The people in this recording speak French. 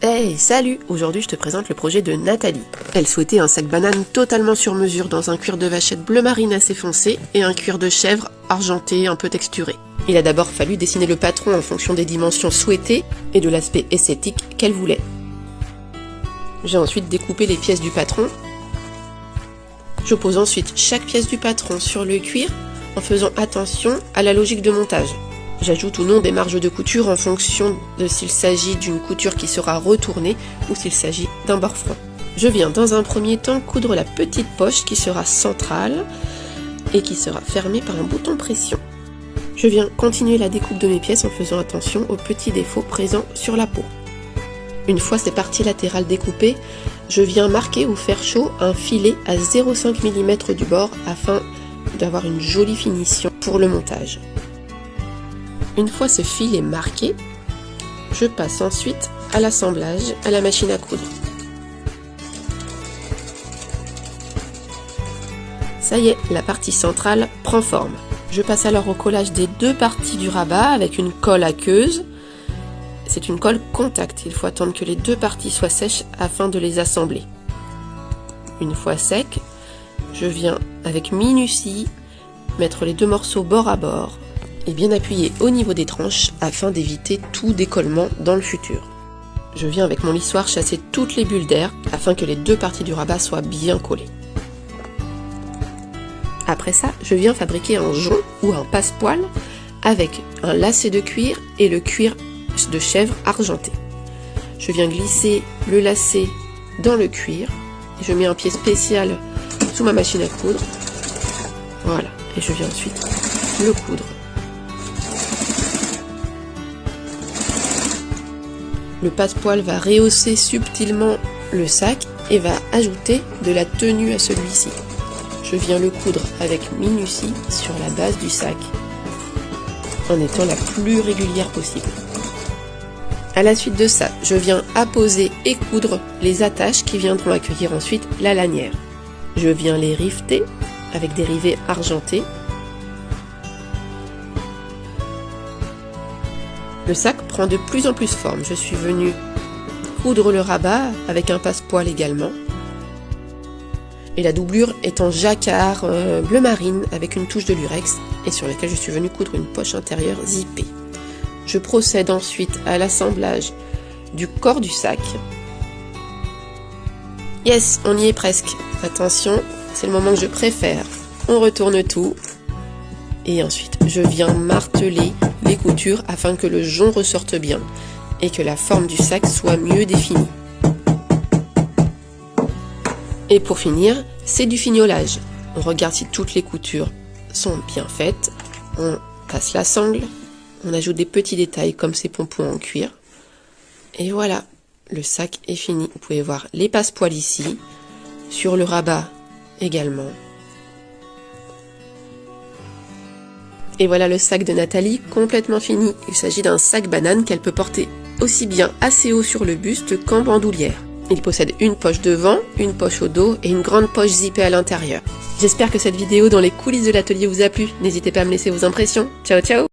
Hey, salut! Aujourd'hui, je te présente le projet de Nathalie. Elle souhaitait un sac banane totalement sur mesure dans un cuir de vachette bleu marine assez foncé et un cuir de chèvre argenté un peu texturé. Il a d'abord fallu dessiner le patron en fonction des dimensions souhaitées et de l'aspect esthétique qu'elle voulait. J'ai ensuite découpé les pièces du patron. Je pose ensuite chaque pièce du patron sur le cuir en faisant attention à la logique de montage. J'ajoute ou non des marges de couture en fonction de s'il s'agit d'une couture qui sera retournée ou s'il s'agit d'un bord franc. Je viens dans un premier temps coudre la petite poche qui sera centrale et qui sera fermée par un bouton pression. Je viens continuer la découpe de mes pièces en faisant attention aux petits défauts présents sur la peau. Une fois ces parties latérales découpées, je viens marquer ou faire chaud un filet à 0,5 mm du bord afin d'avoir une jolie finition pour le montage. Une fois ce fil est marqué, je passe ensuite à l'assemblage à la machine à coudre. Ça y est, la partie centrale prend forme. Je passe alors au collage des deux parties du rabat avec une colle aqueuse. C'est une colle contact, il faut attendre que les deux parties soient sèches afin de les assembler. Une fois sec, je viens avec minutie mettre les deux morceaux bord à bord et bien appuyer au niveau des tranches afin d'éviter tout décollement dans le futur. Je viens avec mon lissoir chasser toutes les bulles d'air afin que les deux parties du rabat soient bien collées. Après ça, je viens fabriquer un jonc ou un passepoil avec un lacet de cuir et le cuir de chèvre argenté. Je viens glisser le lacet dans le cuir et je mets un pied spécial sous ma machine à coudre. Voilà, et je viens ensuite le coudre. Le passe-poil va rehausser subtilement le sac et va ajouter de la tenue à celui-ci. Je viens le coudre avec minutie sur la base du sac, en étant la plus régulière possible. À la suite de ça, je viens apposer et coudre les attaches qui viendront accueillir ensuite la lanière. Je viens les rifter avec des rivets argentés. Le sac prend de plus en plus forme. Je suis venue coudre le rabat avec un passepoil également. Et la doublure est en jacquard bleu marine avec une touche de lurex et sur laquelle je suis venue coudre une poche intérieure zippée. Je procède ensuite à l'assemblage du corps du sac. Yes, on y est presque. Attention, c'est le moment que je préfère. On retourne tout. Et ensuite, je viens marteler les coutures afin que le jonc ressorte bien et que la forme du sac soit mieux définie. Et pour finir, c'est du fignolage. On regarde si toutes les coutures sont bien faites. On passe la sangle. On ajoute des petits détails comme ces pompons en cuir. Et voilà, le sac est fini. Vous pouvez voir les passepoils ici, sur le rabat également. Et voilà le sac de Nathalie complètement fini. Il s'agit d'un sac banane qu'elle peut porter aussi bien assez haut sur le buste qu'en bandoulière. Il possède une poche devant, une poche au dos et une grande poche zippée à l'intérieur. J'espère que cette vidéo dans les coulisses de l'atelier vous a plu. N'hésitez pas à me laisser vos impressions. Ciao ciao!